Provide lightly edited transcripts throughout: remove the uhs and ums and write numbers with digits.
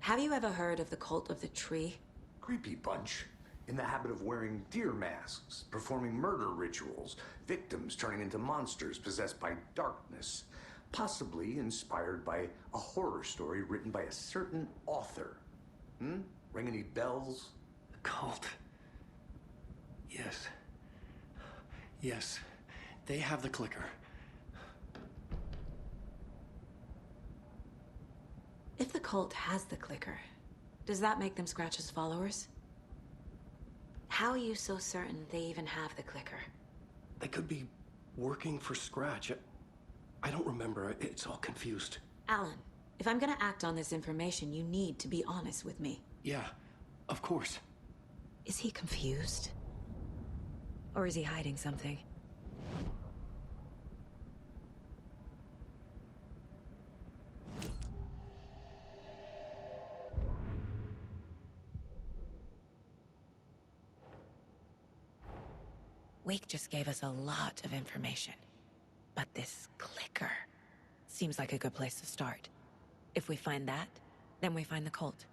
Have you ever heard of the cult of the tree? Creepy bunch. In the habit of wearing deer masks, performing murder rituals, victims turning into monsters possessed by darkness, possibly inspired by a horror story written by a certain author. Ring any bells? The cult. Yes. Yes. They have the clicker. If the cult has the clicker, does that make them Scratch's followers? How are you so certain they even have the clicker? They could be working for Scratch. I don't remember. It's all confused. Alan, if I'm gonna act on this information, you need to be honest with me. Yeah, of course. Is he confused? Or is he hiding something? Wake just gave us a lot of information. But this clicker seems like a good place to start. If we find that, then we find the cult.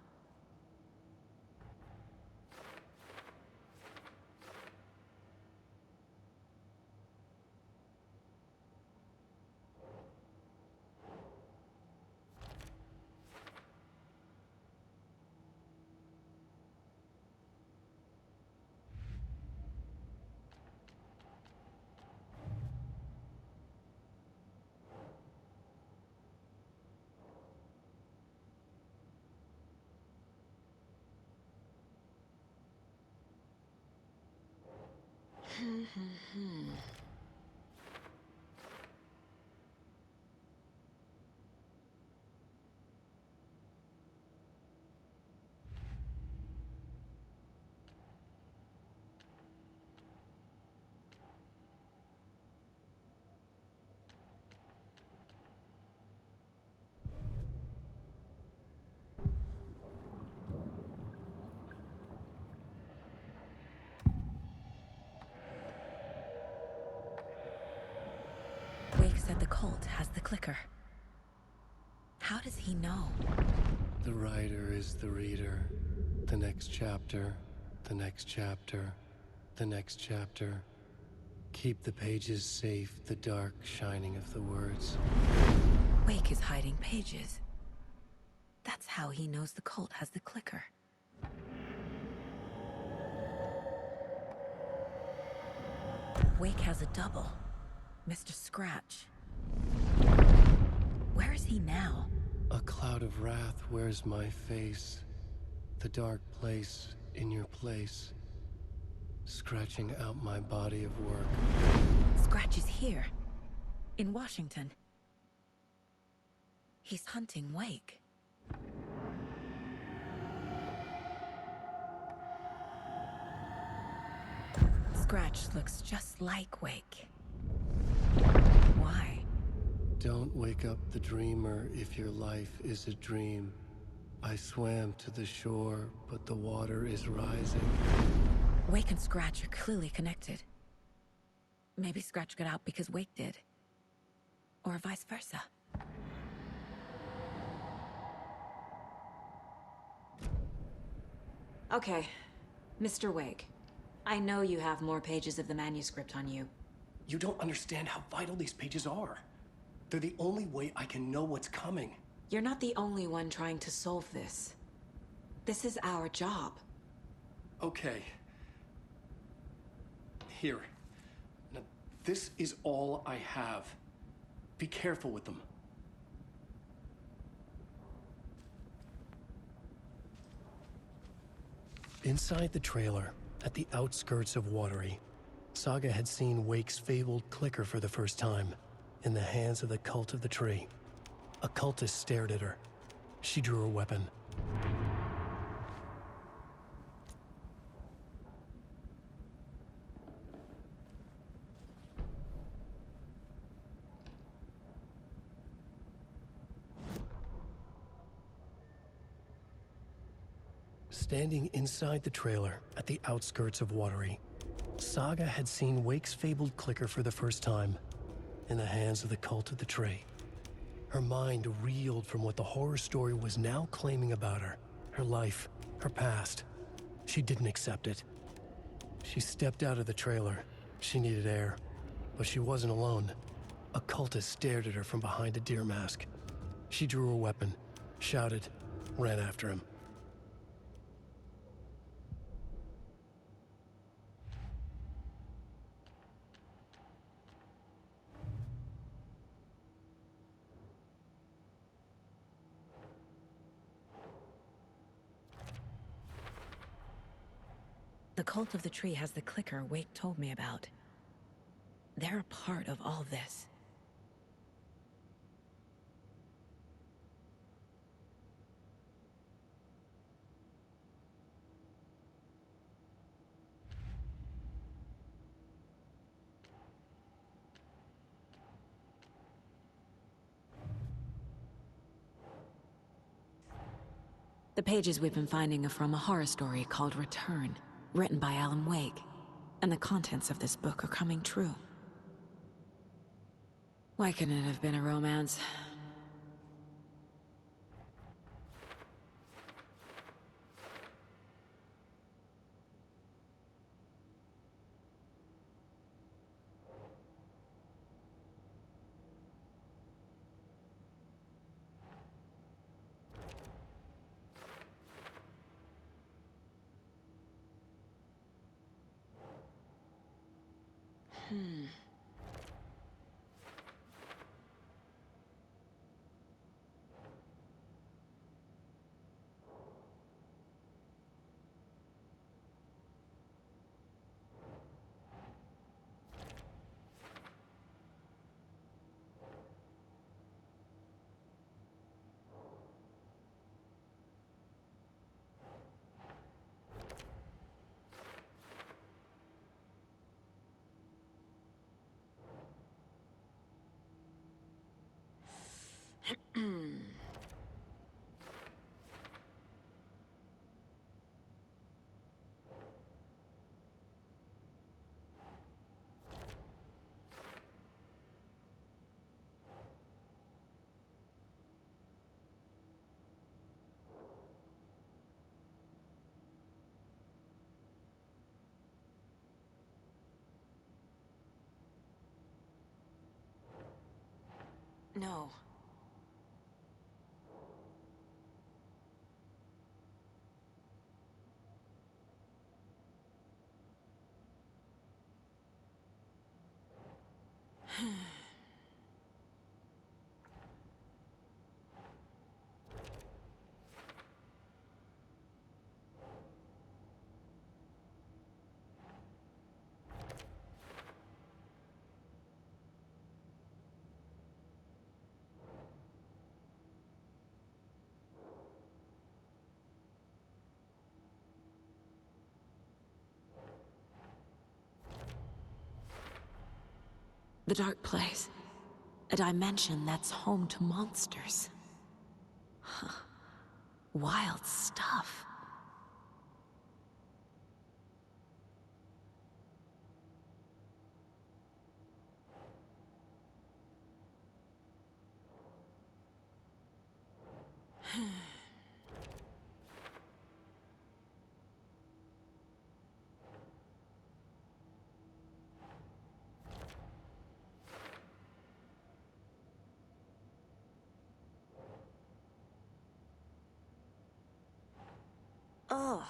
Wake said the cult has the clicker. How does he know? The writer is the reader. The next chapter, the next chapter, the next chapter. Keep the pages safe, the dark shining of the words. Wake is hiding pages. That's how he knows the cult has the clicker. Wake has a double. Mr. Scratch. Where is he now? A cloud of wrath wears my face. The dark place in your place. Scratching out my body of work. Scratch is here. In Washington. He's hunting Wake. Scratch looks just like Wake. Why? Don't wake up the dreamer if your life is a dream. I swam to the shore, but the water is rising. Wake and Scratch are clearly connected. Maybe Scratch got out because Wake did. Or vice versa. Okay, Mr. Wake. I know you have more pages of the manuscript on you. You don't understand how vital these pages are. They're the only way I can know what's coming. You're not the only one trying to solve this. This is our job. Okay. Here. Now, this is all I have. Be careful with them. Inside the trailer, at the outskirts of Watery, Saga had seen Wake's fabled clicker for the first time, in the hands of the cult of the tree. A cultist stared at her. She drew her weapon. Standing inside the trailer at the outskirts of Watery, Saga had seen Wake's fabled clicker for the first time, in the hands of the cult of the tree. Her mind reeled from what the horror story was now claiming about her. her life, her past. She didn't accept it. She stepped out of the trailer. She needed air. But she wasn't alone. A cultist stared at her from behind a deer mask. She drew her weapon, shouted, ran after him. The cult of the tree has the clicker Wake told me about. They're a part of all this. The pages we've been finding are from a horror story called Return, written by Alan Wake. And the contents of this book are coming true. Why couldn't it have been a romance? No. The dark place. A dimension that's home to monsters. Huh. Wild stuff. Ugh.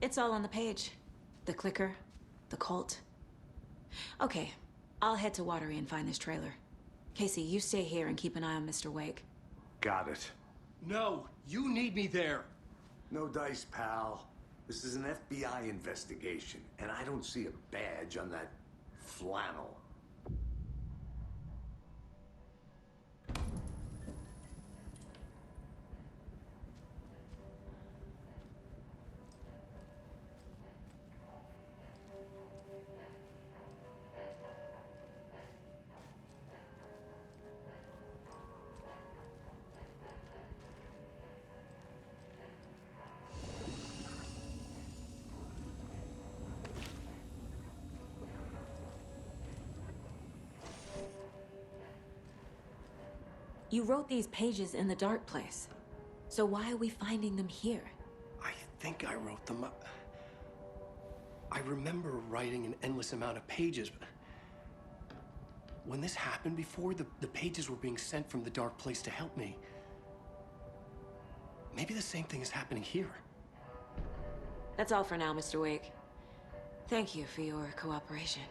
It's all on the page. The clicker, the cult. Okay, I'll head to Watery and find this trailer. Casey, you stay here and keep an eye on Mr. Wake. Got it. No, you need me there. No dice, pal. This is an FBI investigation, and I don't see a badge on that flannel. You wrote these pages in the dark place. So why are we finding them here? I think I wrote them. I remember writing an endless amount of pages. But when this happened before, the pages were being sent from the dark place to help me. Maybe the same thing is happening here. That's all for now, Mr. Wake. Thank you for your cooperation.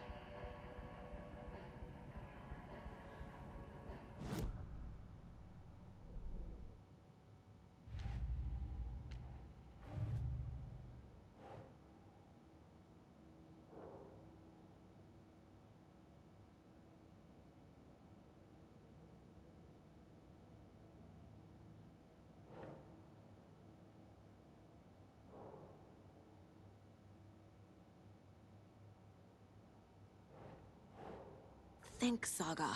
Think, Saga.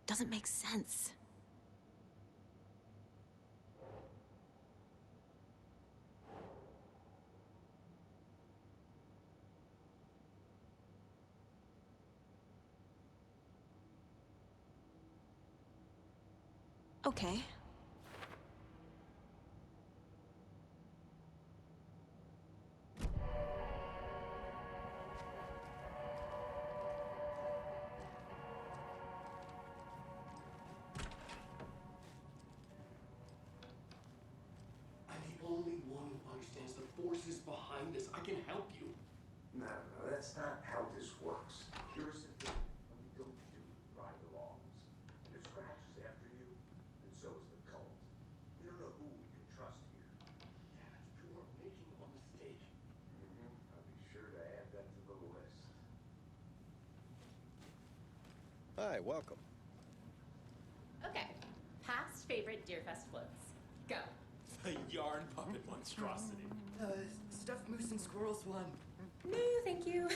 Doesn't make sense. Okay. I'm the only one who understands the forces behind this. I can help you. No, that's not how this works. Here's the thing. When we don't do ride-alongs, and it scratches after you, and so is the cult. We don't know who we can trust here. Dad, you are making a mistake. I'll be sure to add that to the list. Hi, welcome. Okay, past favorite Deerfest floats. Go. The yarn puppet monstrosity. Stuffed moose and squirrels one. No, thank you.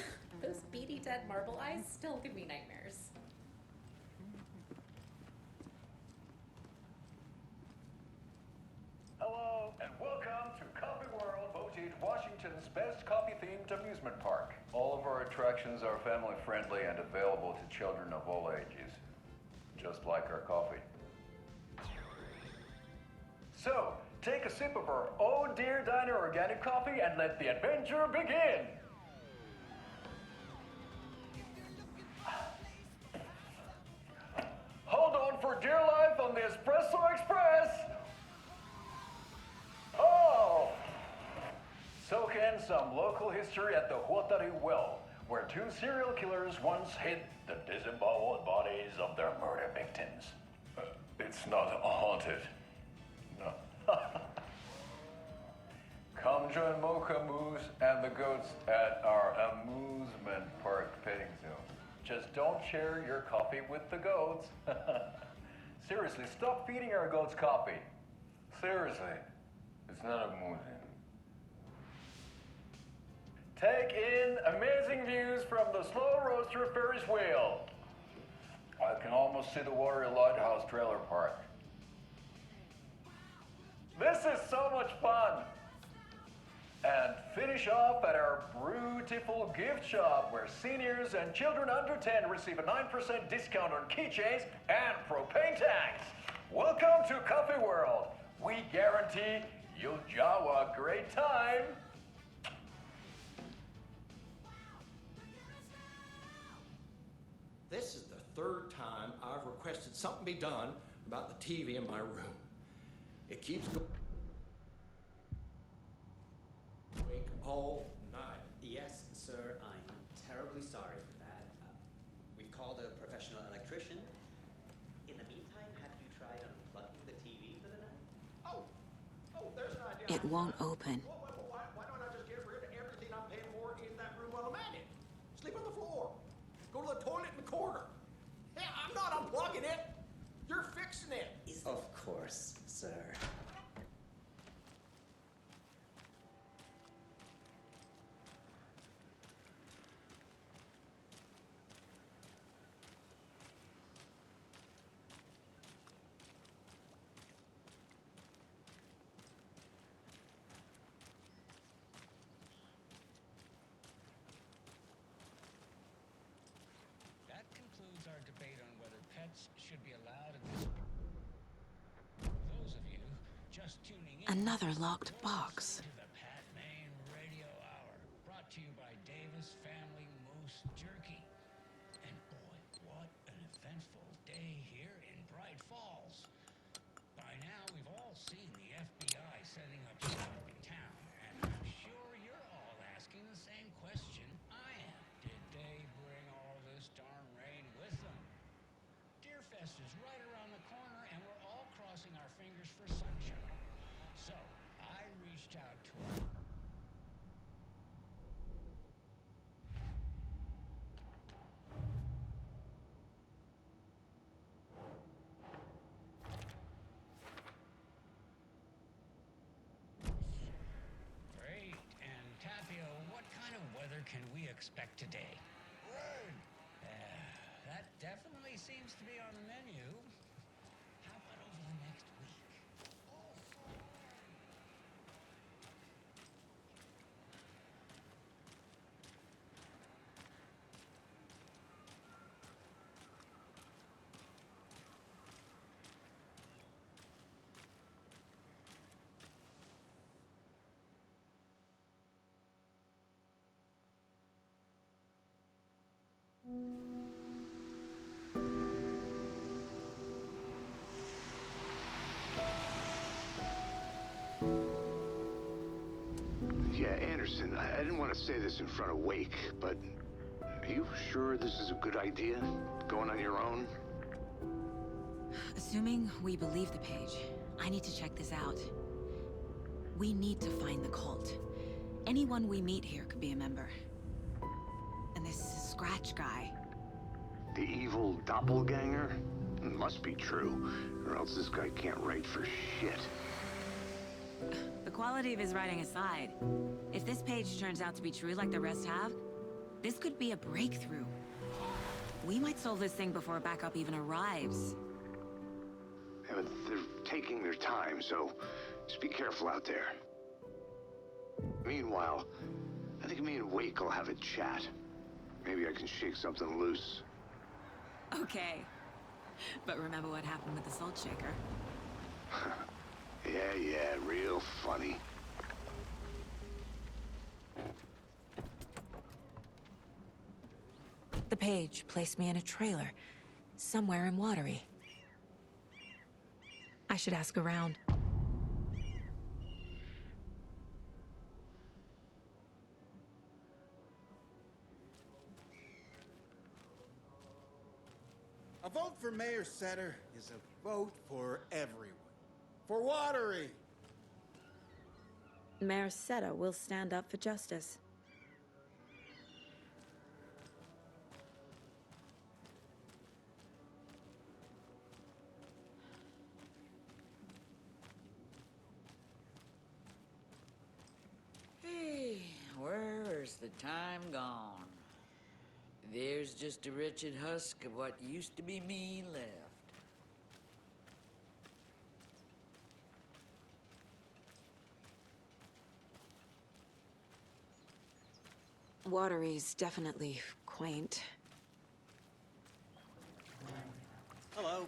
Those beady dead marble eyes still give me nightmares. Hello, and welcome to Coffee World, voted Washington's best coffee-themed amusement park. All of our attractions are family-friendly and available to children of all ages, just like our coffee. So, take a sip of our Oh Dear Diner organic coffee and let the adventure begin! Hold on for dear life on the Espresso Express! Oh! Soak in some local history at the Watery well, where two serial killers once hid the disemboweled bodies of their murder victims. It's not haunted. No. Come join Mocha Moose and the goats at our amusement park petting zoo. Just don't share your coffee with the goats. Seriously, stop feeding our goats coffee. Seriously, it's not amusing. Take in amazing views from the Slow Roaster Ferris wheel. I can almost see the Watery Lighthouse trailer park. This is so much fun. And finish off at our beautiful gift shop where seniors and children under 10 receive a 9% discount on keychains and propane tanks. Welcome to Coffee World. We guarantee you'll jaw a great time. This is the third time I've requested something be done about the TV in my room. It keeps going awake all night. Yes, sir, I'm terribly sorry for that. We've called a professional electrician. In the meantime, have you tried unplugging the TV for the night? Oh, there's an idea. It won't open. Why don't I just get rid of everything I'm paying for in that room while I'm at it? Sleep on the floor. Go to the toilet in the corner. Hey, I'm not unplugging it. You're fixing it. Of course, sir. That concludes our debate on whether pets should be allowed in this. Those of you just tuning in. Another locked box. To the Pat Maine Radio Hour, brought to you by Davis Family Moose Jerky. And boy, what an eventful day here in Bright Falls. By now, we've all seen the FBI setting up shop in town, and I'm sure you're all asking the same question I am. Did they bring all this darn rain with them? Deerfest is right around the corner, and we're all crossing our fingers for sunshine. So, I reached out to our Great. And Tapio, what kind of weather can we expect today? Rain. That definitely seems to be on the menu. How about over the next week? Yeah, Anderson, I didn't want to say this in front of Wake, but are you sure this is a good idea? Going on your own? Assuming we believe the page, I need to check this out. We need to find the cult. Anyone we meet here could be a member. And this Scratch guy. The evil doppelganger? It must be true, or else this guy can't write for shit. The quality of his writing aside, if this page turns out to be true like the rest have, this could be a breakthrough. We might solve this thing before backup even arrives. Yeah, but they're taking their time, so just be careful out there. Meanwhile, I think me and Wake will have a chat. Maybe I can shake something loose. Okay. But remember what happened with the salt shaker? Yeah, real funny. The page placed me in a trailer, somewhere in Watery. I should ask around. A vote for Mayor Setter is a vote for everyone. For Watery! Mayor Seta will stand up for justice. Hey, where's the time gone? There's just a wretched husk of what used to be me left. Watery's definitely quaint. Hello.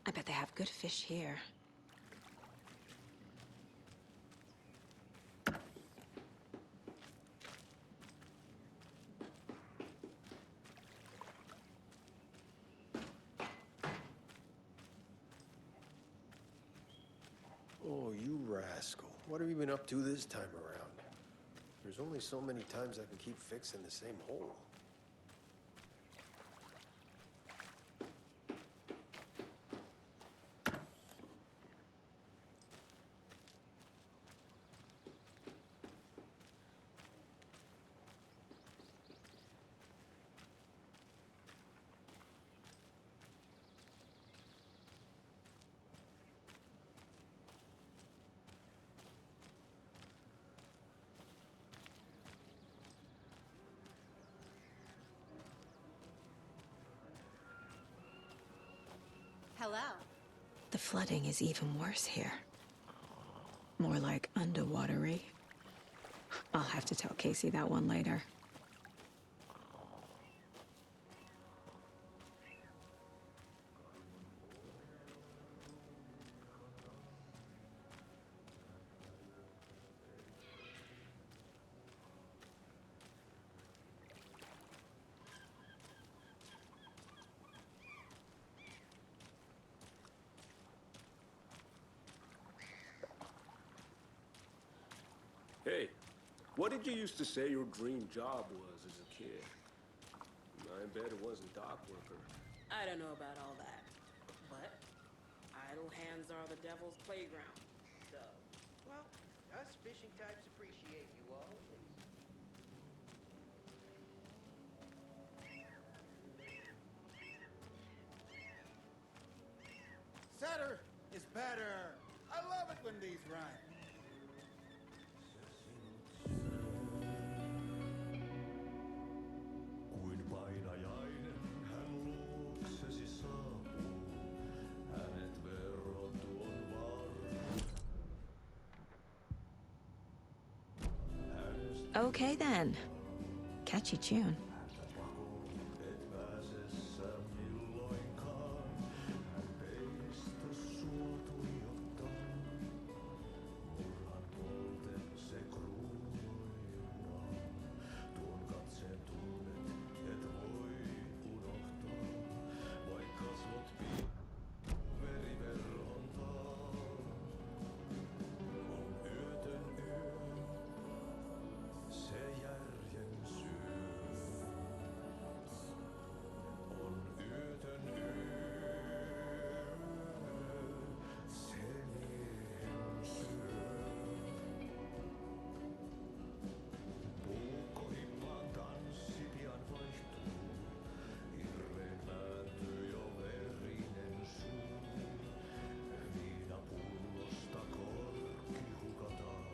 I bet they have good fish here. Oh, you rascal. What have you been up to this time around? There's only so many times I can keep fixing the same hole. Hello. The flooding is even worse here. More like underwatery. I'll have to tell Casey that one later. Hey, what did you used to say your dream job was as a kid? I bet it wasn't dock worker. I don't know about all that, but idle hands are the devil's playground. So, Well, us fishing types appreciate you all. Setter is better. I love it when these rhyme. Kuin painajainen hän luoksesi saapuu, hänet verottu on Okay then. Catchy tune. et pääsessä milloinkaan, hän peistä sua tuijottaa. Murhan polten se kruunuillaan, tuon katseen tunnet et voi unohtaa, vaik kasvot veriverhon taa. On yötön yö, se järjen syö. On yötön yö, se miehen syö. Puukkohippaan tanssi pian vaihtuu, hirreen vääntyy jo verinen suu. Viinapullosta korkki hukataan,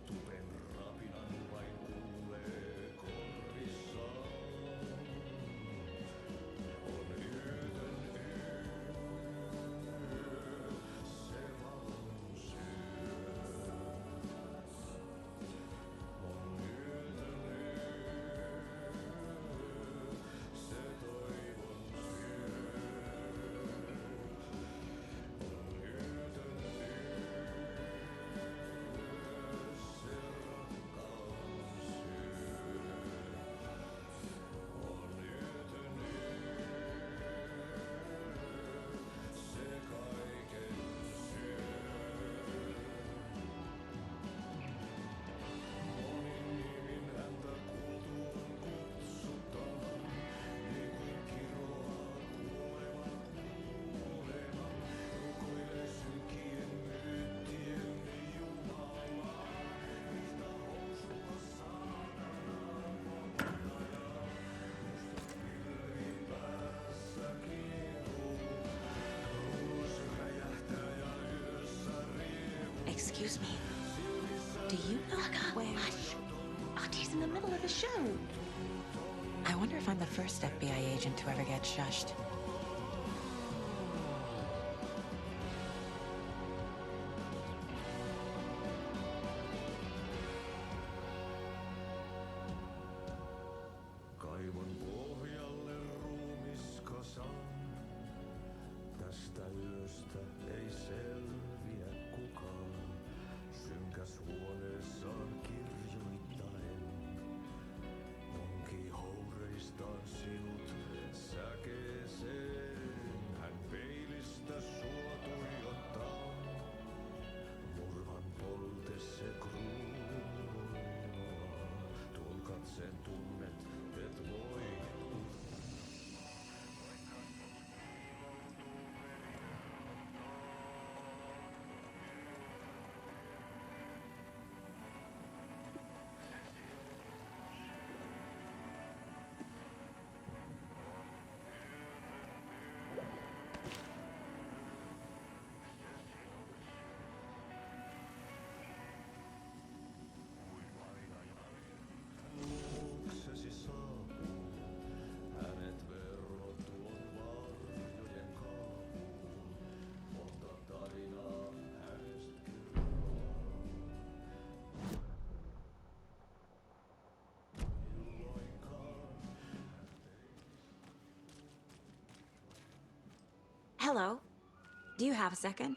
tupen rapinan vain kuulee korvissaan. On yötön yö, se valon syö. On yötön yö, se toivon syö. On yötön yö, se rakkaus syö. On yötön yö, se kaiken syö. Monin nimin häntä kuultuaan kutsutaan, niin kuin kiroaa kuoleman kuuleman. Rukoilee synkien myyttien Jumalaa, mistä housua saatanaan potkaja. Musta pilvi päässä kiehuu, kaulus räjähtää ja yössä riehuu. Excuse me. Do you know where... Hush. Audie's in the middle of a show. I wonder if I'm the first FBI agent to ever get shushed. Hello. Do you have a second?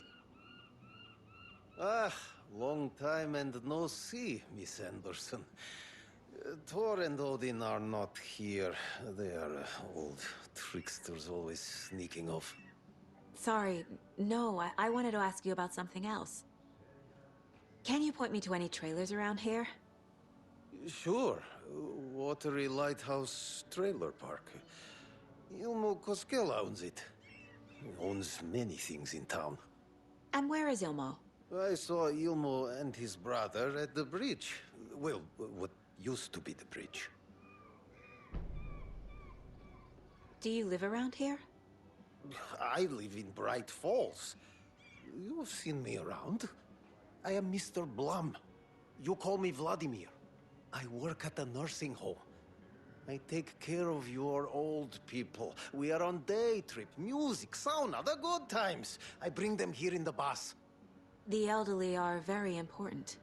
Ah, long time and no see, Miss Anderson. Thor and Odin are not here. They are old tricksters always sneaking off. Sorry, no, I wanted to ask you about something else. Can you point me to any trailers around here? Sure. Watery Lighthouse Trailer Park. Ilmo Koskela owns it. He owns many things in town. And where is Ilmo? I saw Ilmo and his brother at the bridge. Well, what used to be the bridge. Do you live around here? I live in Bright Falls. You've seen me around. I am Mr. Blum. You call me Vladimir. I work at a nursing home. I take care of your old people. We are on day trip, music, sauna, the good times. I bring them here in the bus. The elderly are very important.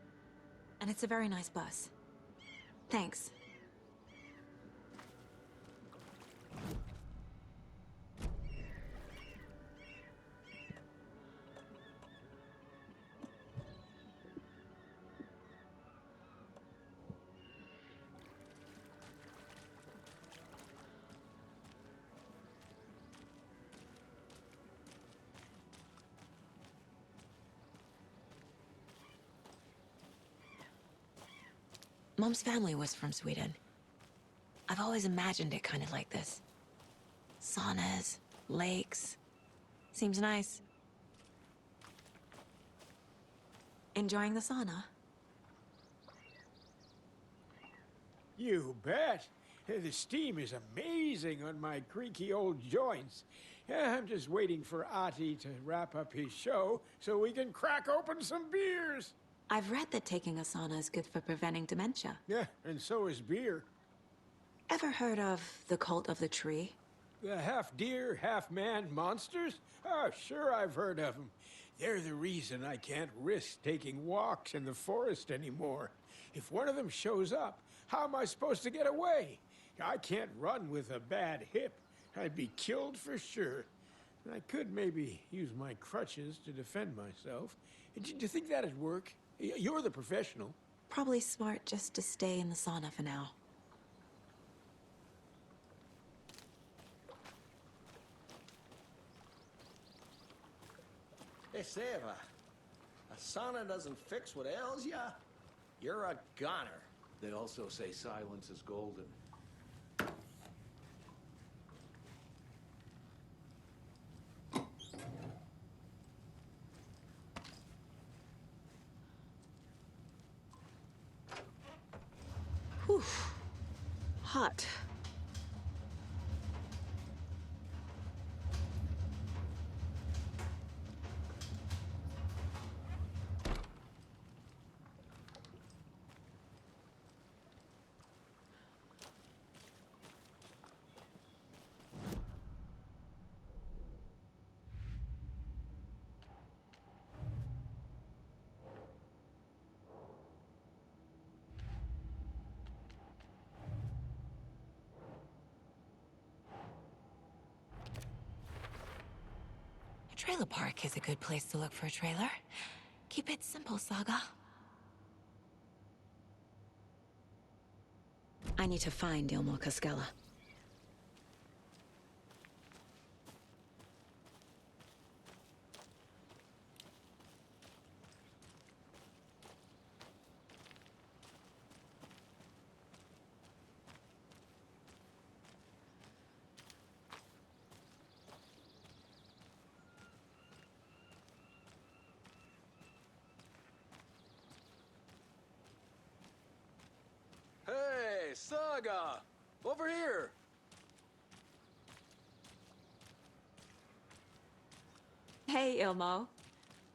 And it's a very nice bus. Thanks. Mom's family was from Sweden. I've always imagined it kind of like this. Saunas, lakes. Seems nice. Enjoying the sauna? You bet. The steam is amazing on my creaky old joints. I'm just waiting for Ati to wrap up his show so we can crack open some beers. I've read that taking a sauna is good for preventing dementia. Yeah, and so is beer. Ever heard of the cult of the tree? The half-deer, half-man monsters? Oh, sure I've heard of them. They're the reason I can't risk taking walks in the forest anymore. If one of them shows up, how am I supposed to get away? I can't run with a bad hip. I'd be killed for sure. I could maybe use my crutches to defend myself. Do you think that'd work? You're the professional. Probably smart just to stay in the sauna for now. Hey, Seva, a sauna doesn't fix what ails ya? You're a goner. They also say silence is golden. Whew. Hot. Trailer park is a good place to look for a trailer. Keep it simple, Saga. I need to find Ilmo Koskela. Hey, Saga! Over here! Hey, Ilmo.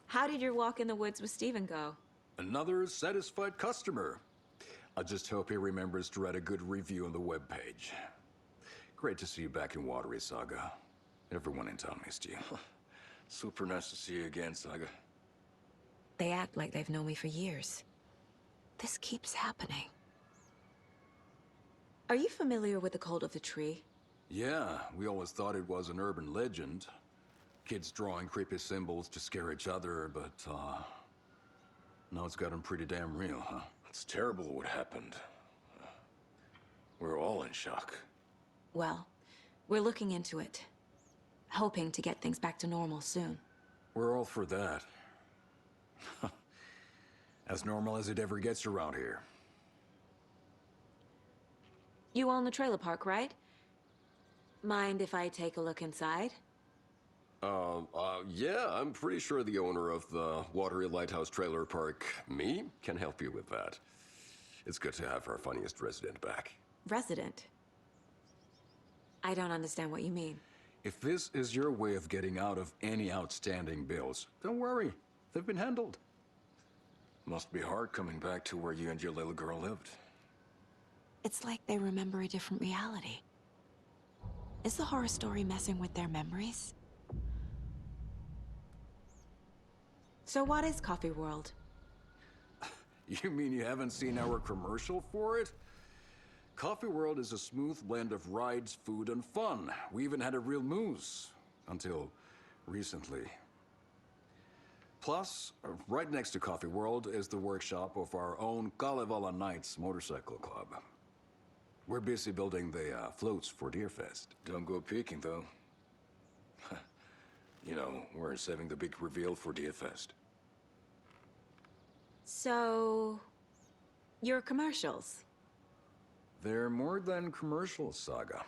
How did your walk in the woods with Steven go? Another satisfied customer. I just hope he remembers to write a good review on the webpage. Great to see you back in Watery, Saga. Everyone in town missed you. Super nice to see you again, Saga. They act like they've known me for years. This keeps happening. Are you familiar with the cult of the tree? Yeah, we always thought it was an urban legend. Kids drawing creepy symbols to scare each other, but, now it's gotten pretty damn real, huh? It's terrible what happened. We're all in shock. Well, we're looking into it. Hoping to get things back to normal soon. We're all for that. As normal as it ever gets around here. You own the trailer park, right? Mind if I take a look inside? Yeah, I'm pretty sure the owner of the Watery Lighthouse Trailer Park, me, can help you with that. It's good to have our funniest resident back. Resident? I don't understand what you mean. If this is your way of getting out of any outstanding bills, don't worry. They've been handled. Must be hard coming back to where you and your little girl lived. It's like they remember a different reality. Is the horror story messing with their memories? So what is Coffee World? You mean you haven't seen our commercial for it? Coffee World is a smooth blend of rides, food, and fun. We even had a real moose. Until recently. Plus, right next to Coffee World is the workshop of our own Kalevala Knights Motorcycle Club. We're busy building the floats for Deerfest. Don't go peeking, though. You know, we're saving the big reveal for Deerfest. So... your commercials? They're more than commercials, Saga.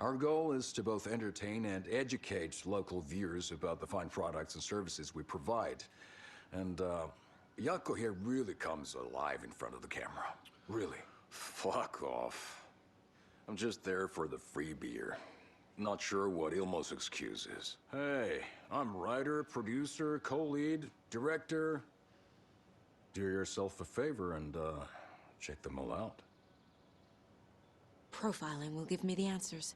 Our goal is to both entertain and educate local viewers about the fine products and services we provide. And, Yako here really comes alive in front of the camera. Really. Fuck off. I'm just there for the free beer. Not sure what Ilmo's excuse is. Hey, I'm writer, producer, co-lead, director. Do yourself a favor and, check them all out. Profiling will give me the answers.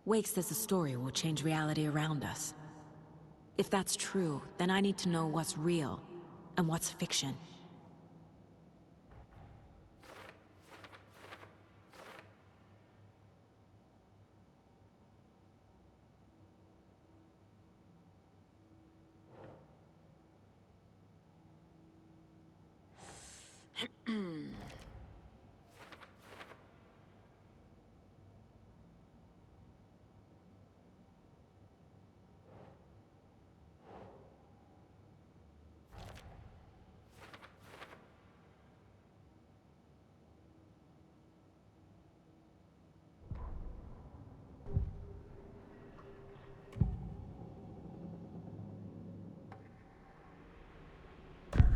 Wake says the story will change reality around us. If that's true, then I need to know what's real and what's fiction.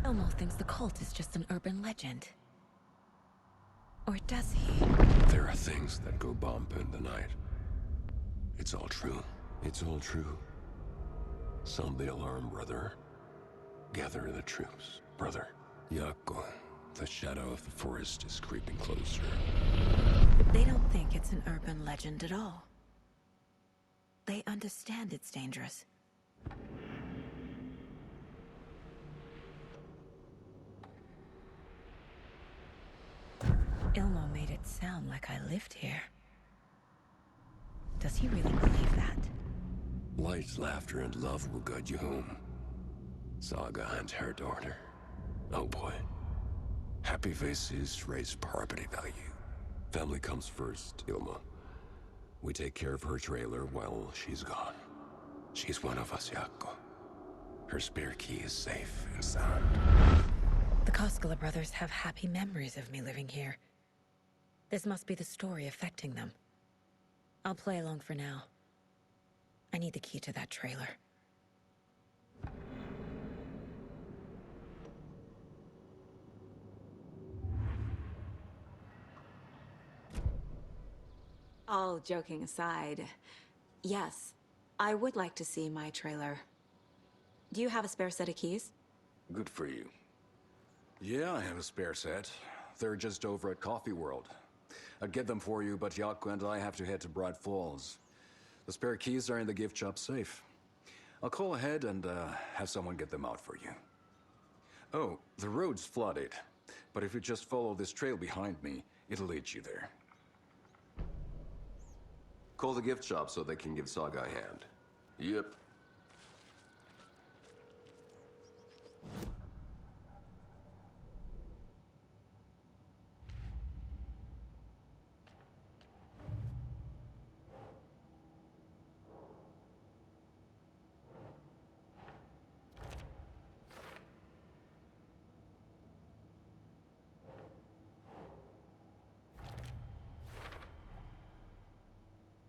Elmo thinks the cult is just an urban legend. Or does he? There are things that go bump in the night. It's all true. It's all true. Sound the alarm, brother. Gather the troops, brother. Yako, the shadow of the forest is creeping closer. They don't think it's an urban legend at all. They understand it's dangerous. Ilmo made it sound like I lived here. Does he really believe that? Light, laughter, and love will guide you home. Saga and her daughter. Oh boy. Happy faces raise property value. Family comes first, Ilma. We take care of her trailer while she's gone. She's one of us, Yako. Her spare key is safe and sound. The Koskela brothers have happy memories of me living here. This must be the story affecting them. I'll play along for now. I need the key to that trailer. All joking aside, yes, I would like to see my trailer. Do you have a spare set of keys? Good for you. Yeah, I have a spare set. They're just over at Coffee World. I'd get them for you, but Yako and I have to head to Bright Falls. The spare keys are in the gift shop safe. I'll call ahead and have someone get them out for you. Oh, the road's flooded, but if you just follow this trail behind me, it'll lead you there. Call the gift shop so they can give Saga a hand. Yep.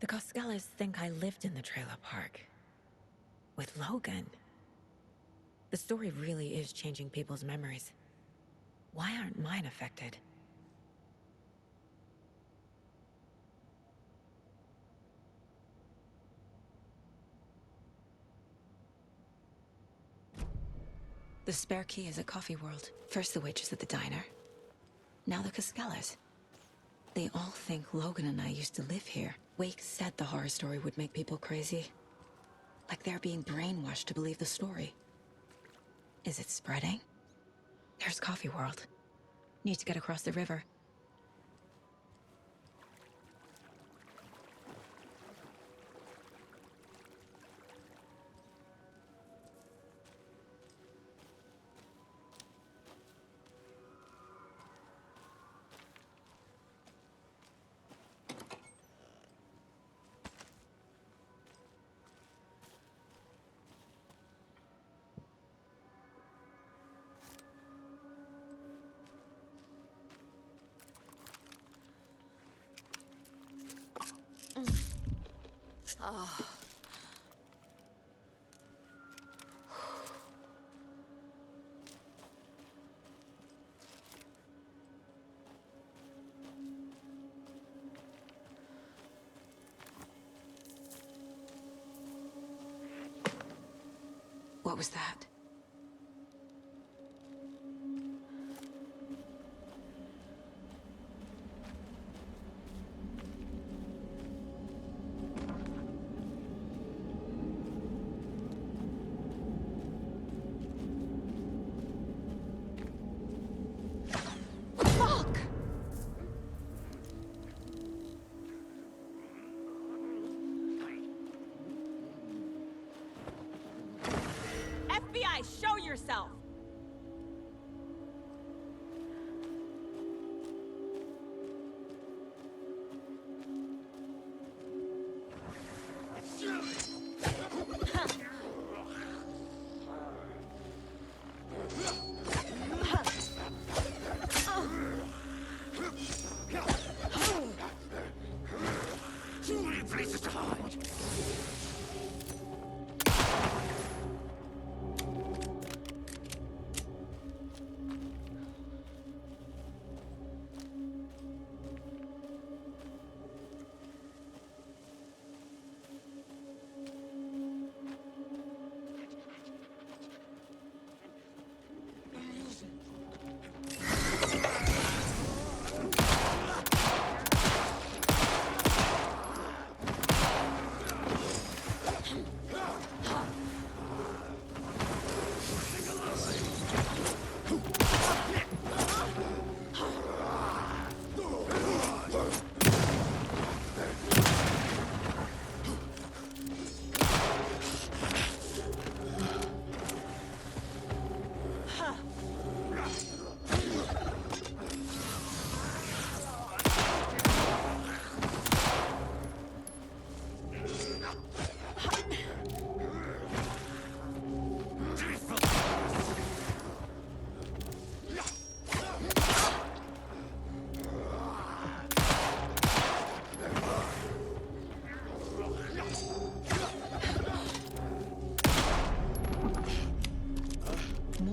The Coskellas think I lived in the trailer park. With Logan. The story really is changing people's memories. Why aren't mine affected? The spare key is at Coffee World. First the waitress at the diner. Now the Coskellas. They all think Logan and I used to live here. Wake said the horror story would make people crazy. Like they're being brainwashed to believe the story. Is it spreading? There's Coffee World. Need to get across the river. Oh. What was that? FBI, show yourself! Too many places to hide!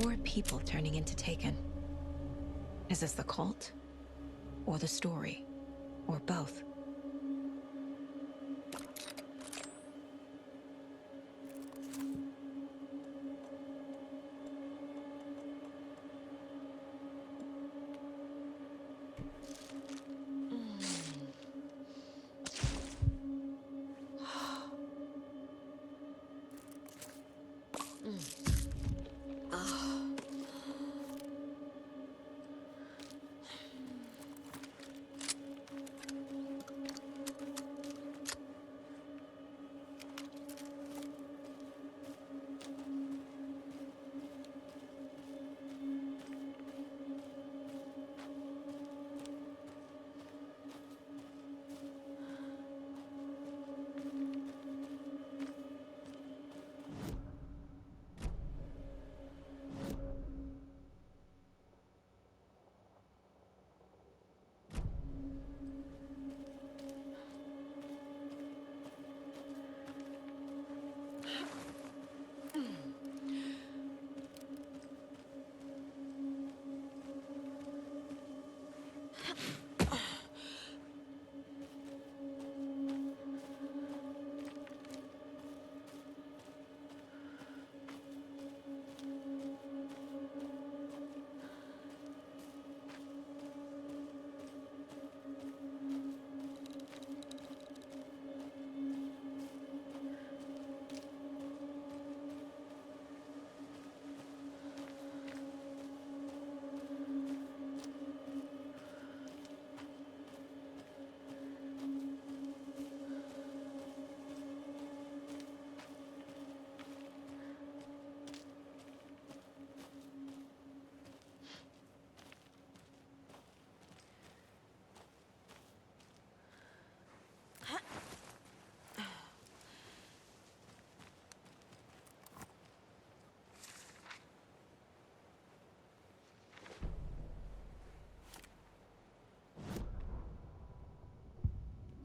More people turning into Taken. Is this the cult? Or the story? Or both?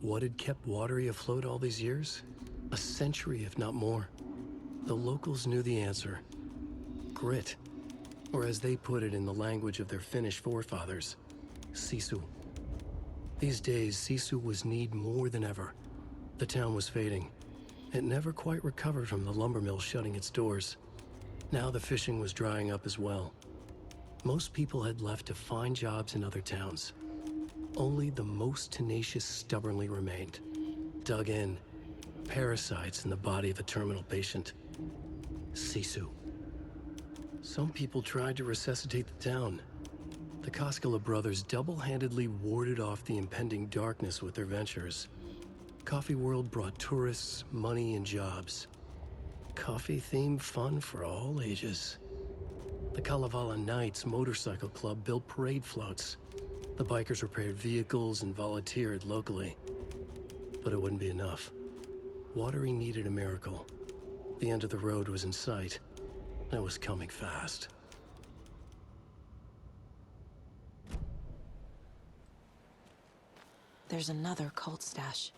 What had kept Watery afloat all these years? A century, if not more. The locals knew the answer. Grit. Or as they put it in the language of their Finnish forefathers, sisu. These days, sisu was needed more than ever. The town was fading. It never quite recovered from the lumber mill shutting its doors. Now the fishing was drying up as well. Most people had left to find jobs in other towns. Only the most tenacious stubbornly remained. Dug in, parasites in the body of a terminal patient. Sisu. Some people tried to resuscitate the town. The Koskela brothers double-handedly warded off the impending darkness with their ventures. Coffee World brought tourists, money, and jobs. Coffee-themed fun for all ages. The Kalevala Knights Motorcycle Club built parade floats. The bikers repaired vehicles and volunteered locally. But it wouldn't be enough. Watery needed a miracle. The end of the road was in sight. And it was coming fast. There's another cult stash.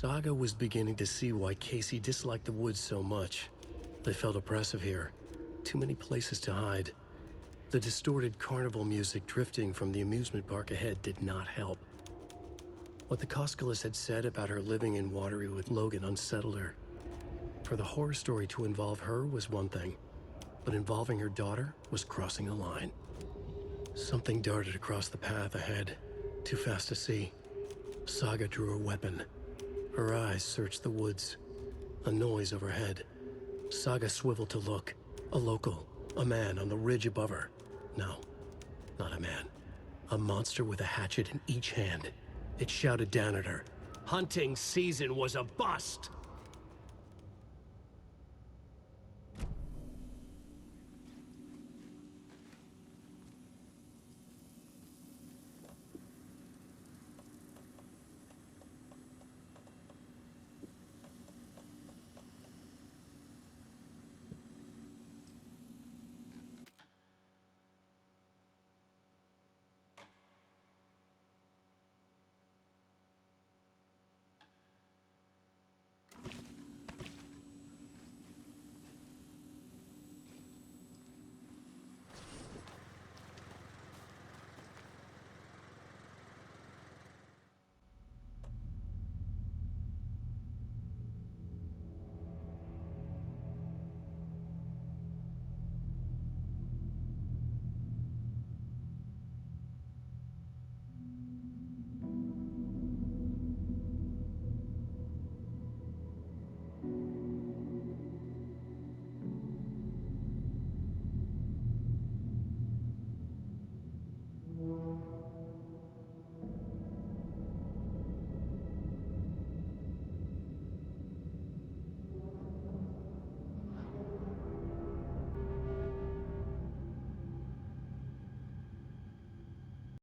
Saga was beginning to see why Casey disliked the woods so much. They felt oppressive here. Too many places to hide. The distorted carnival music drifting from the amusement park ahead did not help. What the Koskelas had said about her living in Watery with Logan unsettled her. For the horror story to involve her was one thing, but involving her daughter was crossing a line. Something darted across the path ahead, too fast to see. Saga drew her weapon. Her eyes searched the woods. A noise overhead. Saga swiveled to look. A local. A man on the ridge above her. No, not a man. A monster with a hatchet in each hand. It shouted down at her. Hunting season was a bust!